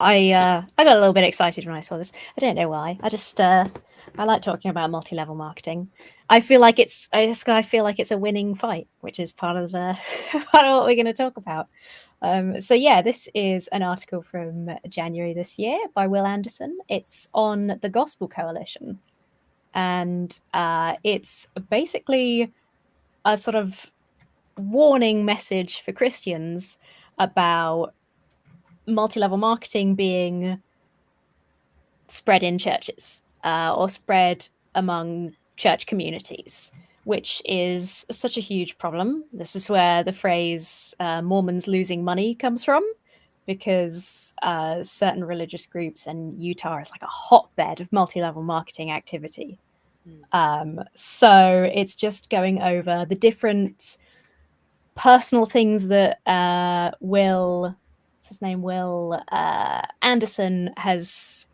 I got a little bit excited when I saw this. I don't know why. I like talking about multi-level marketing. I feel like it's a winning fight, which is part of part of what we're going to talk about. So yeah, this is an article from January this year by Will Anderson. It's on the Gospel Coalition, and it's basically a sort of warning message for Christians about multi-level marketing being spread in churches or spread among church communities, which is such a huge problem. This is where the phrase Mormons losing money comes from, because certain religious groups, and Utah is like a hotbed of multi-level marketing activity. So it's just going over the different personal things that Will Anderson has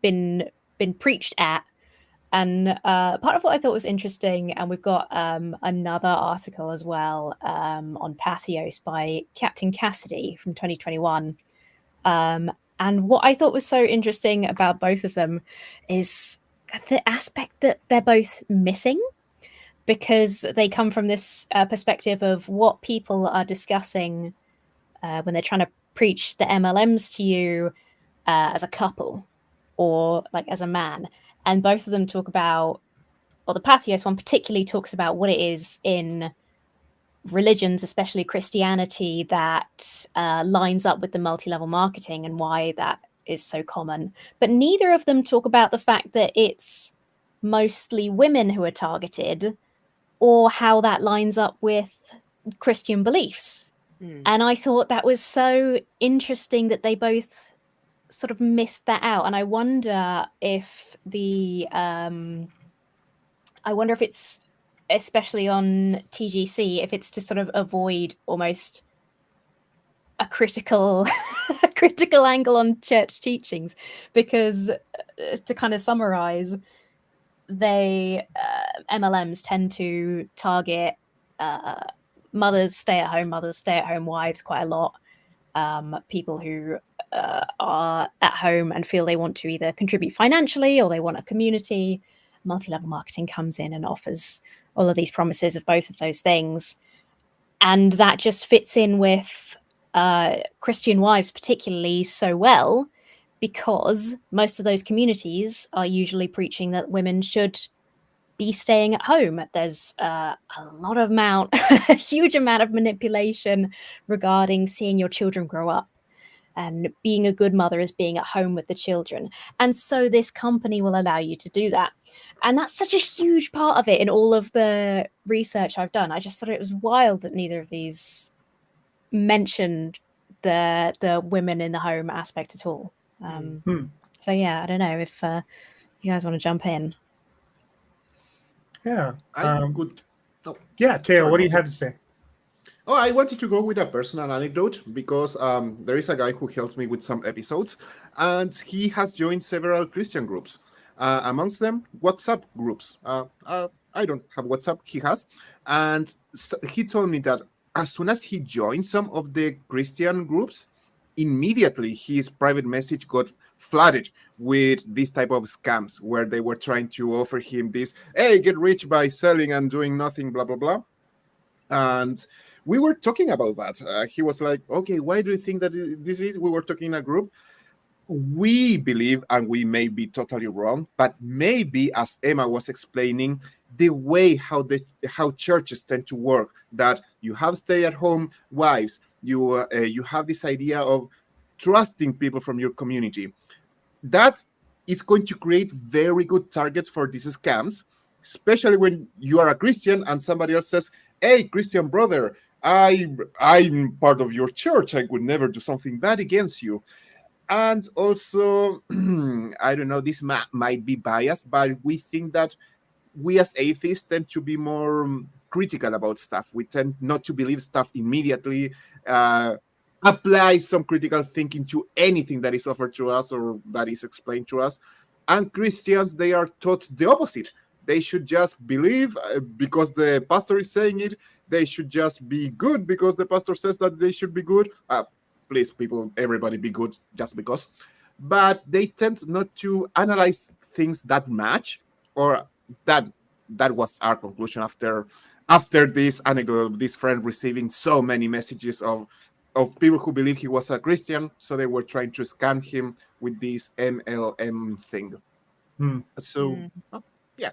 been preached at. And part of what I thought was interesting, and we've got another article as well on Patheos by Captain Cassidy from 2021. And what I thought was so interesting about both of them is the aspect that they're both missing, because they come from this perspective of what people are discussing when they're trying to preach the MLMs to you as a couple or like as a man. And both of them talk about, or the Patheos one particularly talks about what it is in religions, especially Christianity, that lines up with the multi-level marketing and why that is so common. But neither of them talk about the fact that it's mostly women who are targeted, or how that lines up with Christian beliefs. And I thought that was so interesting that they both sort of missed that out. And I wonder if it's, especially on TGC, if it's to sort of avoid almost a critical angle on church teachings, because to kind of summarize, MLMs tend to target mothers, stay-at-home wives quite a lot, people who are at home and feel they want to either contribute financially or they want a community. Multi-level marketing comes in and offers all of these promises of both of those things. And that just fits in with Christian wives particularly so well, because most of those communities are usually preaching that women should be staying at home. There's a huge amount of manipulation regarding seeing your children grow up, and being a good mother is being at home with the children. And so this company will allow you to do that. And that's such a huge part of it in all of the research I've done. I just thought it was wild that neither of these mentioned the women in the home aspect at all. So yeah, I don't know if you guys want to jump in. Yeah. Good. Yeah, Teo, what do you have to say? Oh, I wanted to go with a personal anecdote, because there is a guy who helped me with some episodes, and he has joined several Christian groups. Amongst them, WhatsApp groups. I don't have WhatsApp, he has. And he told me that as soon as he joined some of the Christian groups, immediately his private message got flooded with this type of scams, where they were trying to offer him this, hey, get rich by selling and doing nothing, blah, blah, blah. And we were talking about that. He was like, okay, why do you think that this is? We were talking in a group. We believe, and we may be totally wrong, but maybe, as Emma was explaining, the way how churches tend to work, that you have stay-at-home wives, you have this idea of trusting people from your community. That is going to create very good targets for these scams, especially when you are a Christian and somebody else says, hey, Christian brother, I'm part of your church. I would never do something bad against you. And also, I don't know, this might be biased, but we think that we as atheists tend to be more critical about stuff. We tend not to believe stuff immediately, apply some critical thinking to anything that is offered to us or that is explained to us. And Christians, they are taught the opposite. They should just believe because the pastor is saying it. They should just be good because the pastor says that they should be good. please, people, everybody be good just because. But they tend not to analyze things that much, or that was our conclusion after this anecdote of this friend receiving so many messages of people who believed he was a Christian, so they were trying to scam him with this MLM thing. So, yeah,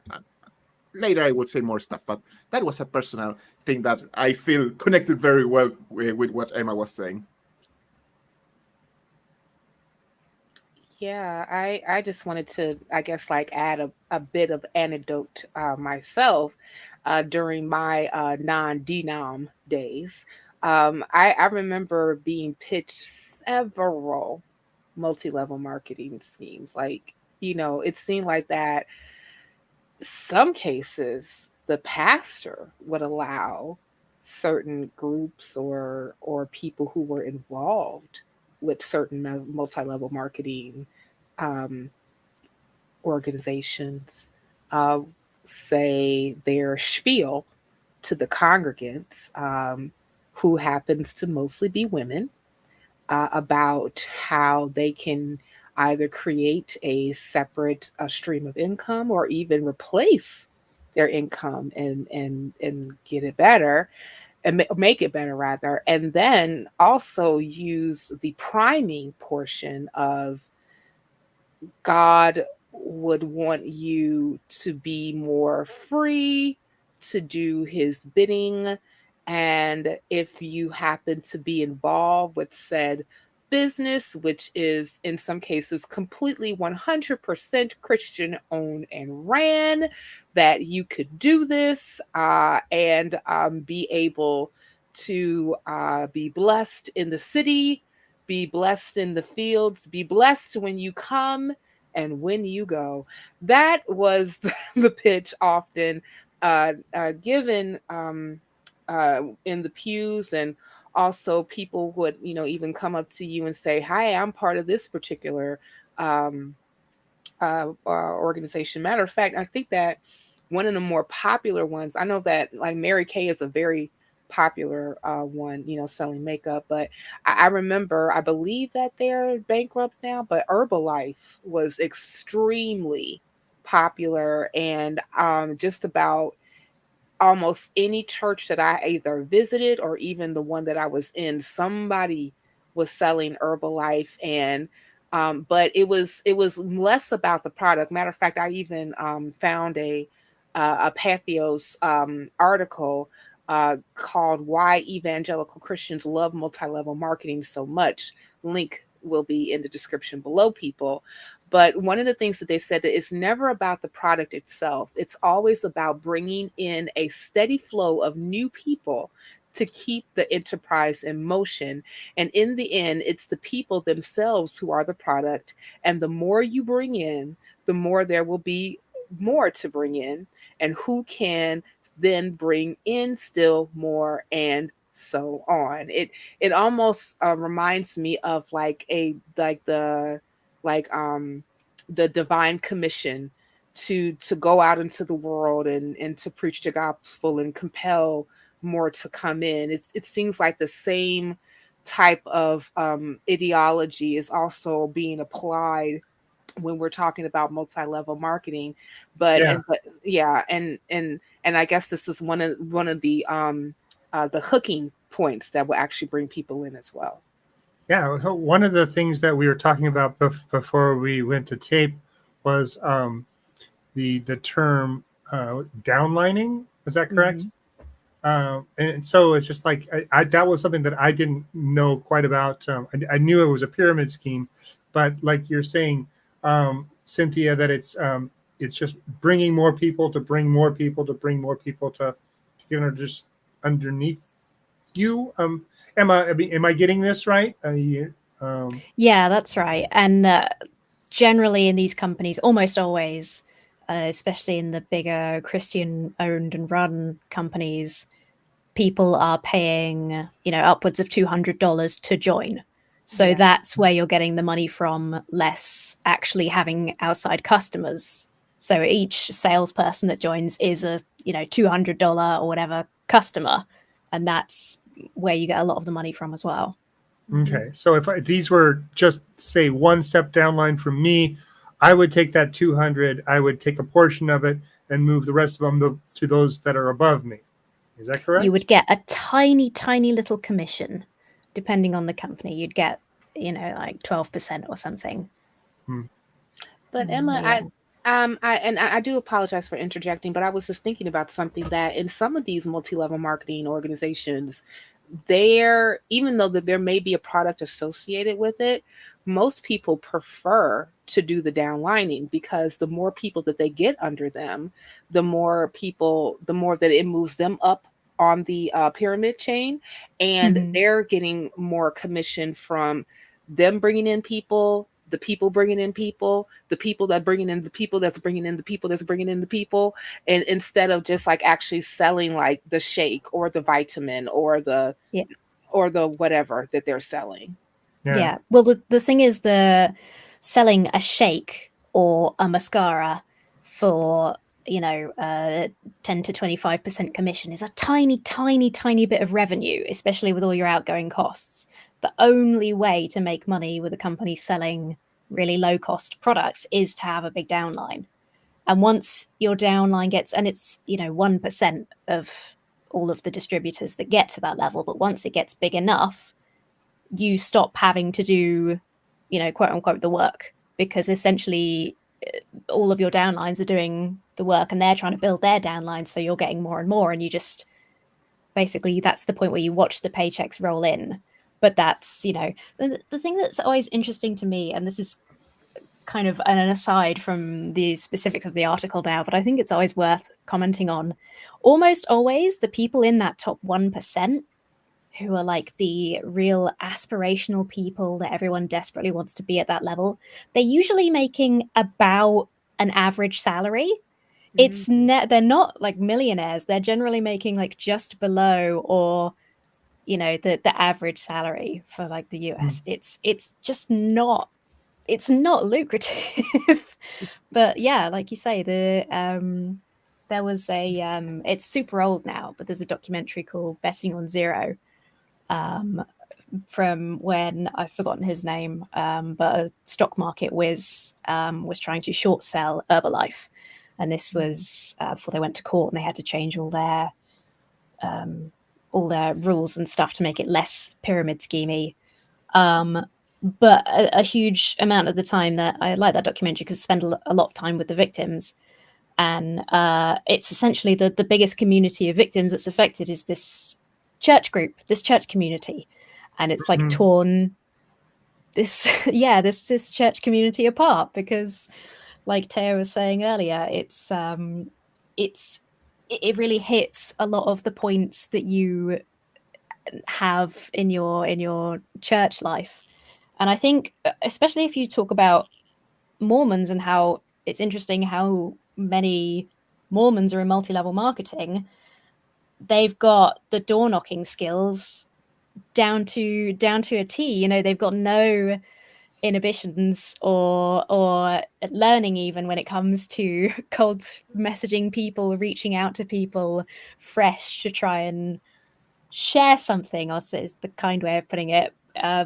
later I will say more stuff, but that was a personal thing that I feel connected very well with what Emma was saying. Yeah, I just wanted to, I guess, like add a bit of anecdote myself during my non-denom days. I remember being pitched several multi-level marketing schemes. Like, it seemed like that some cases the pastor would allow certain groups or people who were involved with certain multi-level marketing organizations say their spiel to the congregants, who happens to mostly be women, about how they can either create a separate stream of income or even replace their income and get it better and make it better rather. And then also use the priming portion of God would want you to be more free to do his bidding. And if you happen to be involved with said business, which is in some cases completely 100% Christian owned and ran, that you could do this and be able to be blessed in the city, be blessed in the fields, be blessed when you come and when you go. That was the pitch often given in the pews, and also people would, even come up to you and say, "Hi, I'm part of this particular organization." Matter of fact, I think that one of the more popular ones, I know that like Mary Kay is a very popular one, selling makeup, but I remember, I believe that they're bankrupt now, but Herbalife was extremely popular, and just about almost any church that I either visited or even the one that I was in, somebody was selling Herbalife. And but it was less about the product. Matter of fact, I even found a Patheos article called "Why Evangelical Christians Love Multi-Level Marketing So Much." Link will be in the description below, people. But one of the things that they said, that it's never about the product itself. It's always about bringing in a steady flow of new people to keep the enterprise in motion. And in the end, it's the people themselves who are the product. And the more you bring in, the more there will be more to bring in, and who can then bring in still more, and so on. It almost reminds me of the divine commission to go out into the world and to preach the gospel and compel more to come in. It seems like the same type of ideology is also being applied when we're talking about multi-level marketing. But and I guess this is one of the hooking points that will actually bring people in as well. Yeah, one of the things that we were talking about before we went to tape was the term downlining. Is that correct? Mm-hmm. And so it's just like that was something that I didn't know quite about. I knew it was a pyramid scheme, but like you're saying, Cynthia, that it's just bringing more people to bring more people to bring more people to, just underneath you. Am I getting this right? Yeah, that's right. And generally in these companies, almost always, especially in the bigger Christian-owned and run companies, people are paying, upwards of $200 to join. So that's where you're getting the money from, less actually having outside customers. So each salesperson that joins is a, $200 or whatever customer. And that's where you get a lot of the money from as well. Okay, so if these were just, say, one step downline from me, I would take that 200, I would take a portion of it and move the rest of them to those that are above me. Is that correct? You would get a tiny, tiny little commission, depending on the company. You'd get, like 12% or something. But Emma, I do apologize for interjecting, but I was just thinking about something that in some of these multi-level marketing organizations, even though that there may be a product associated with it, most people prefer to do the downlining, because the more people that they get under them, the more that it moves them up on the pyramid chain, and they're getting more commission from them bringing in people, the people bringing in people, the people that bringing in the people that's bringing in the people that's bringing in the people, and instead of just like actually selling like the shake or the vitamin or the whatever that they're selling. Yeah. Well, the thing is, the selling a shake or a mascara for 10 to 25% commission is a tiny, tiny, tiny bit of revenue, especially with all your outgoing costs. The only way to make money with a company selling really low cost products is to have a big downline. And once your downline gets, and it's 1% of all of the distributors that get to that level, but once it gets big enough, you stop having to do quote unquote the work, because essentially all of your downlines are doing the work and they're trying to build their downlines, so you're getting more and more, and you just basically, that's the point where you watch the paychecks roll in. But that's the thing that's always interesting to me, and this is kind of an aside from the specifics of the article now, but I think it's always worth commenting on. Almost always the people in that top 1% who are like the real aspirational people that everyone desperately wants to be at that level, they're usually making about an average salary. They're not like millionaires. They're generally making like just below or the average salary for like the US. It's just not, it's not lucrative. But yeah, like you say, there was a it's super old now, but there's a documentary called Betting on Zero, from when, I've forgotten his name, but a stock market whiz was trying to short sell Herbalife, and this was before they went to court and they had to change all their rules and stuff to make it less pyramid schemey. But a huge amount of the time, that I like that documentary because I spend a lot of time with the victims, and it's essentially the biggest community of victims that's affected is this church group, this church community, and it's like torn this church community apart, because like Teo was saying earlier, it really hits a lot of the points that you have in your church life. And I think especially if you talk about Mormons and how it's interesting how many Mormons are in multi-level marketing, they've got the door knocking skills down to a T. They've got no inhibitions or learning, even when it comes to cold messaging people, reaching out to people fresh to try and share something, or is the kind way of putting it,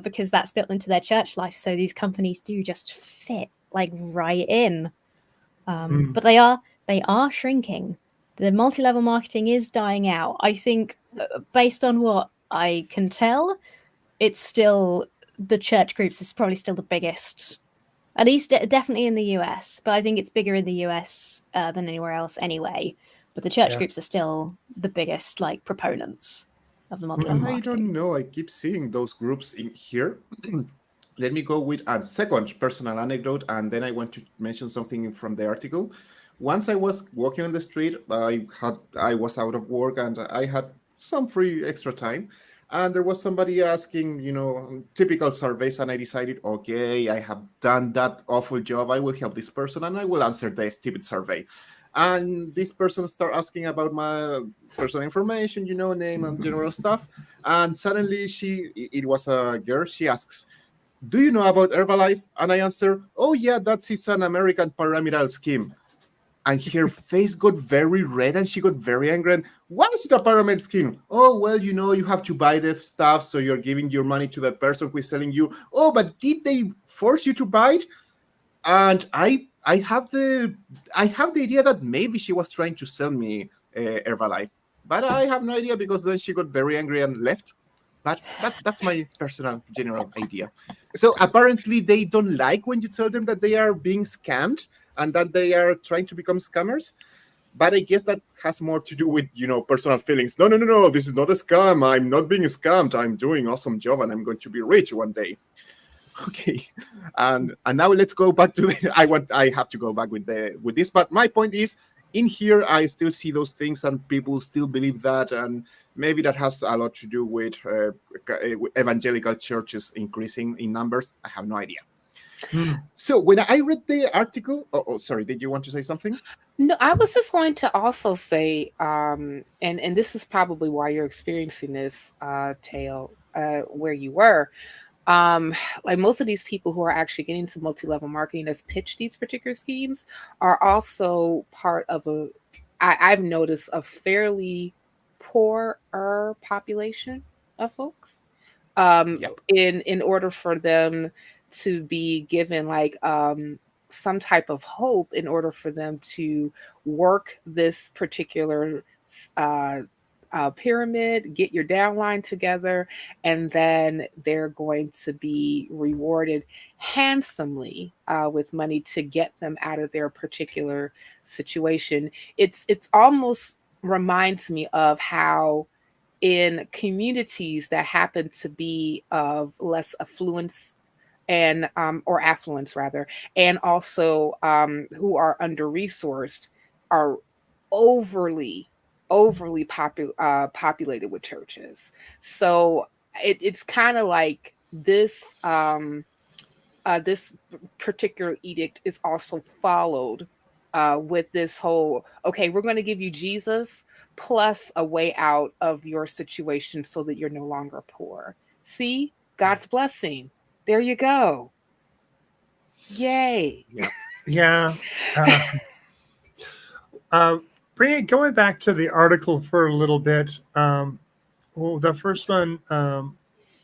because that's built into their church life. So these companies do just fit like right in. But they are shrinking. The multi-level marketing is dying out. I think based on what I can tell, it's still, the church groups is probably still the biggest, at least definitely in the US, but I think it's bigger in the US than anywhere else anyway. But the church groups are still the biggest like proponents of the multi-level marketing. I don't know. I keep seeing those groups in here. Let me go with a second personal anecdote, and then I want to mention something from the article. Once I was walking on the street, I was out of work and I had some free extra time. And there was somebody asking, typical surveys, and I decided, okay, I have done that awful job. I will help this person and I will answer the stupid survey. And this person started asking about my personal information, name and general stuff. And suddenly it was a girl, she asks, do you know about Herbalife? And I answer, oh yeah, that's an American pyramidal scheme. And her face got very red and she got very angry. And what is it a pyramid scheme? Oh, well, you have to buy that stuff, so you're giving your money to the person who is selling you. Oh, but did they force you to buy it? And I have the idea that maybe she was trying to sell me Herbalife, but I have no idea, because then she got very angry and left. But that's my personal general idea. So apparently they don't like when you tell them that they are being scammed and that they are trying to become scammers. But I guess that has more to do with, personal feelings. No, this is not a scam. I'm not being scammed. I'm doing an awesome job and I'm going to be rich one day. Okay. And now let's go back to I have to go back with this. But my point is, in here, I still see those things and people still believe that. And maybe that has a lot to do with evangelical churches increasing in numbers. I have no idea. So when I read the article, sorry, did you want to say something? No, I was just going to also say, and this is probably why you're experiencing this, Teo, where you were. Like most of these people who are actually getting into multi-level marketing that's pitched these particular schemes are also part of I've noticed a fairly poorer population of folks. In order for them to be given like some type of hope, in order for them to work this particular pyramid, get your downline together, and then they're going to be rewarded handsomely with money to get them out of their particular situation. It's almost reminds me of how in communities that happen to be of less affluence and or affluence rather, and also who are under-resourced, are overly populated with churches. So it's kind of like this this particular edict is also followed with this whole, okay, we're going to give you Jesus plus a way out of your situation so that you're no longer poor. See, God's blessing. There you go. Yay. Yeah. Going back to the article for a little bit. The first one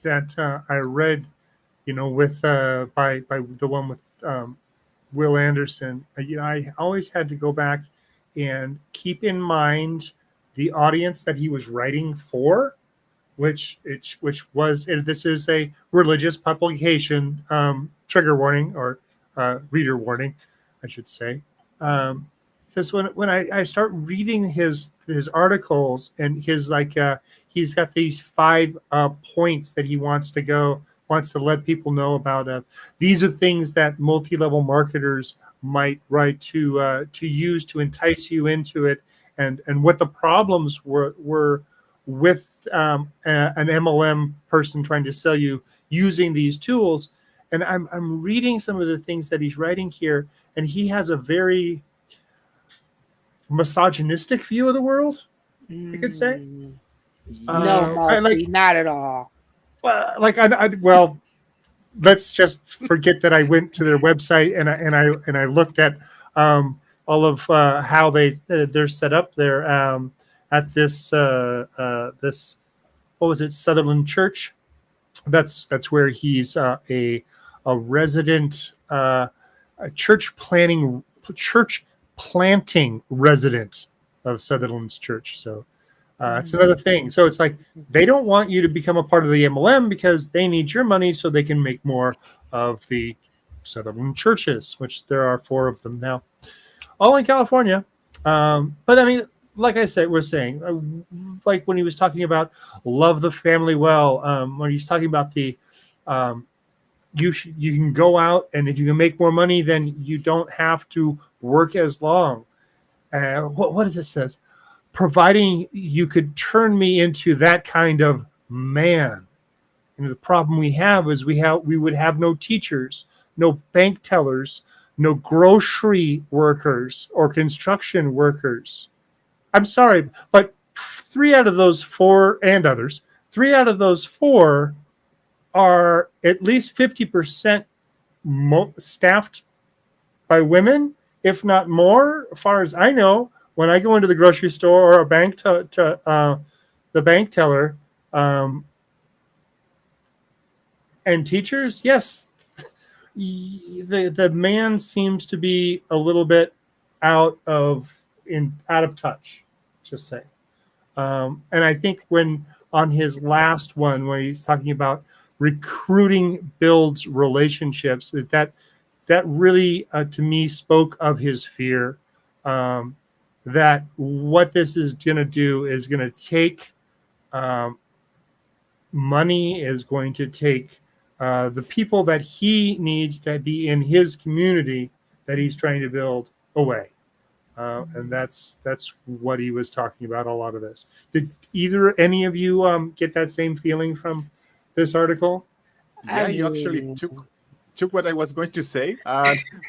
that I read, with by the one with Will Anderson, I always had to go back and keep in mind the audience that he was writing for, which was, this is a religious publication, trigger warning, or reader warning, I should say. Because when I start reading his articles, and his he's got these 5 points that he wants to let people know about. These are things that multi-level marketers might write to use to entice you into it, and what the problems were with an MLM person trying to sell you using these tools. And I'm reading some of the things that he's writing here, and he has a very misogynistic view of the world, you could say. No, Malty, not at all. Well, let's just forget that I went to their website and I looked at all of how they're set up there at this this, what was it, Sutherland Church. That's where he's a resident, a church planting resident of Sutherland's church. So it's another thing. So it's like they don't want you to become a part of the MLM because they need your money so they can make more of the Sutherland churches, which there are 4 of them now, all in California. But I mean, like I said, we're saying, like when he was talking about love the family well, when he's talking about the you can go out, and if you can make more money, then you don't have to work as long. What does it says? Providing you could turn me into that kind of man. And the problem we have is we would have no teachers, no bank tellers, no grocery workers or construction workers. I'm sorry, but 3 out of those 4, and others, 3 out of those 4 are at least 50% staffed by women, if not more, as far as I know, when I go into the grocery store or a bank the bank teller, and teachers, yes, the man seems to be a little bit out of touch, just say. And I think when on his last one, where he's talking about recruiting builds relationships, that really to me spoke of his fear, that what this is going to do is going to take money, is going to take the people that he needs to be in his community that he's trying to build away. And that's what he was talking about, a lot of this. Did any of you get that same feeling from this article? Yeah, you actually took what I was going to say,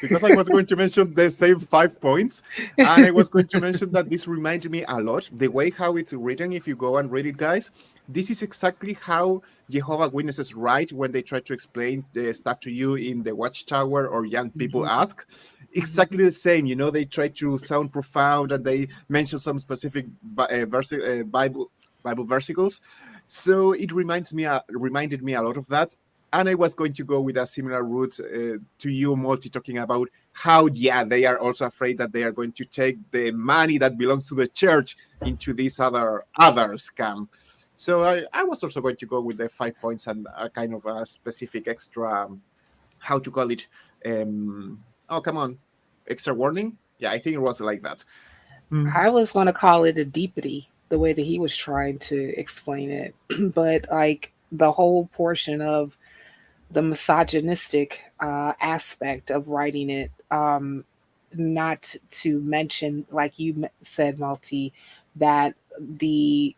because I was going to mention the same 5 points, and I was going to mention that this reminded me a lot, the way how it's written. If you go and read it, guys, this is exactly how Jehovah's Witnesses write when they try to explain the stuff to you in the Watchtower or Young People Ask. Exactly the same, they try to sound profound, and they mention some specific Bible versicles. So it reminded me a lot of that. And I was going to go with a similar route to you, Malty, talking about how, they are also afraid that they are going to take the money that belongs to the church into this other scam. So I was also going to go with the 5 points and a kind of a specific extra, how to call it, extra warning. Yeah, I think it was like that. I was going to call it a deepity, the way that he was trying to explain it. But like the whole portion of the misogynistic aspect of writing it, not to mention, like you said, Malty, that the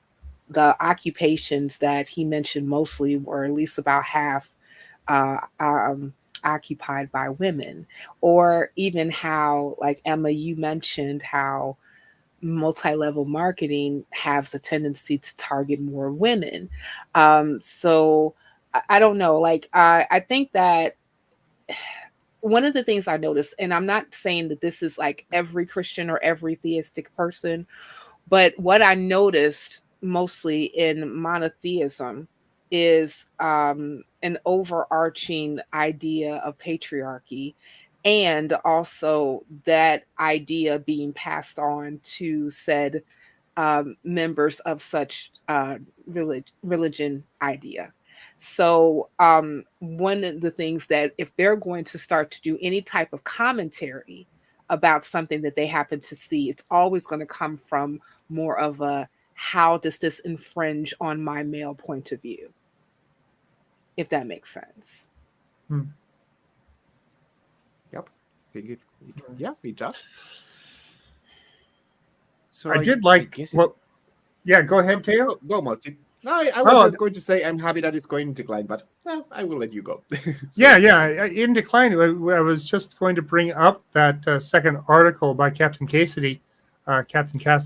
occupations that he mentioned mostly were at least about half occupied by women, or even how, like Emma, you mentioned how multi-level marketing has a tendency to target more women. So I don't know. Like, I think that one of the things I noticed, and I'm not saying that this is like every Christian or every theistic person, but what I noticed mostly in monotheism is an overarching idea of patriarchy, and also that idea being passed on to said members of such religion idea. So one of the things that if they're going to start to do any type of commentary about something that they happen to see, it's always going to come from more of a, how does this infringe on my male point of view? If that makes sense. Yep. It does. So I did like, well, yeah, go ahead, Teo. Go, Malty. No, I was going to say I'm happy that it's going in decline, but no, I will let you go. In decline. I was just going to bring up that second article by Captain Cassidy,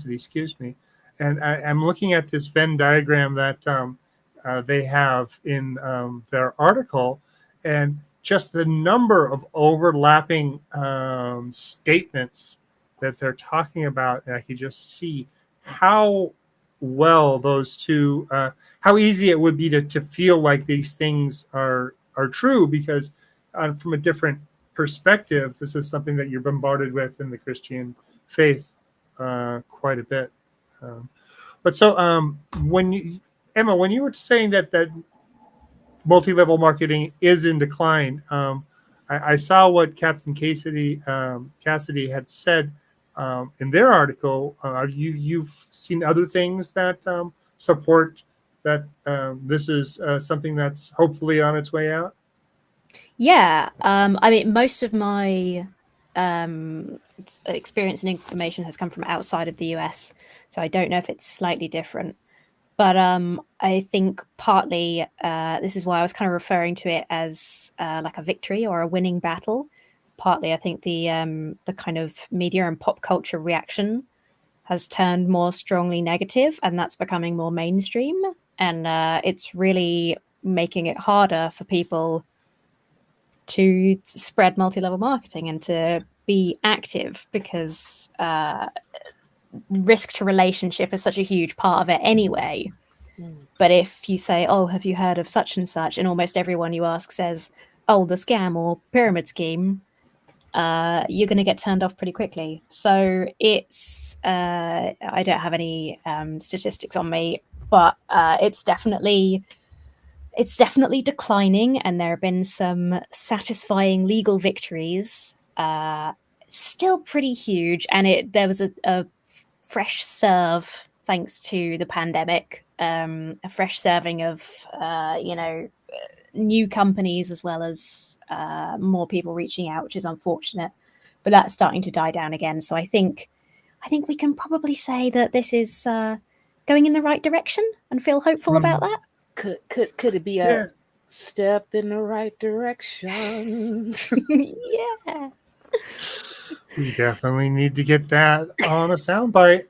excuse me, and I'm looking at this Venn diagram that they have in their article, and just the number of overlapping statements that they're talking about, and I can just see how well those two, how easy it would be to feel like these things are true, because from a different perspective, this is something that you're bombarded with in the Christian faith quite a bit. But so Emma, when you were saying that multi-level marketing is in decline, I saw what Captain Cassidy had said in their article. You've seen other things that support that this is something that's hopefully on its way out? Yeah, I mean, most of my experience and information has come from outside of the US, so I don't know if it's slightly different. But I think partly this is why I was kind of referring to it as like a victory or a winning battle. Partly, I think the kind of media and pop culture reaction has turned more strongly negative, and that's becoming more mainstream. And it's really making it harder for people to spread multi-level marketing and to be active, because risk to relationship is such a huge part of it anyway. But if you say, oh, have you heard of such and such, and almost everyone you ask says, oh, the scam or pyramid scheme, you're going to get turned off pretty quickly. So it's I don't have any statistics on me, but it's definitely declining, and there have been some satisfying legal victories. Still pretty huge, and there was a fresh serve thanks to the pandemic, a fresh serving of new companies, as well as more people reaching out, which is unfortunate, but that's starting to die down again. So I think we can probably say that this is going in the right direction, and feel hopeful about that. Could it be a step in the right direction? Yeah. We definitely need to get that on a soundbite.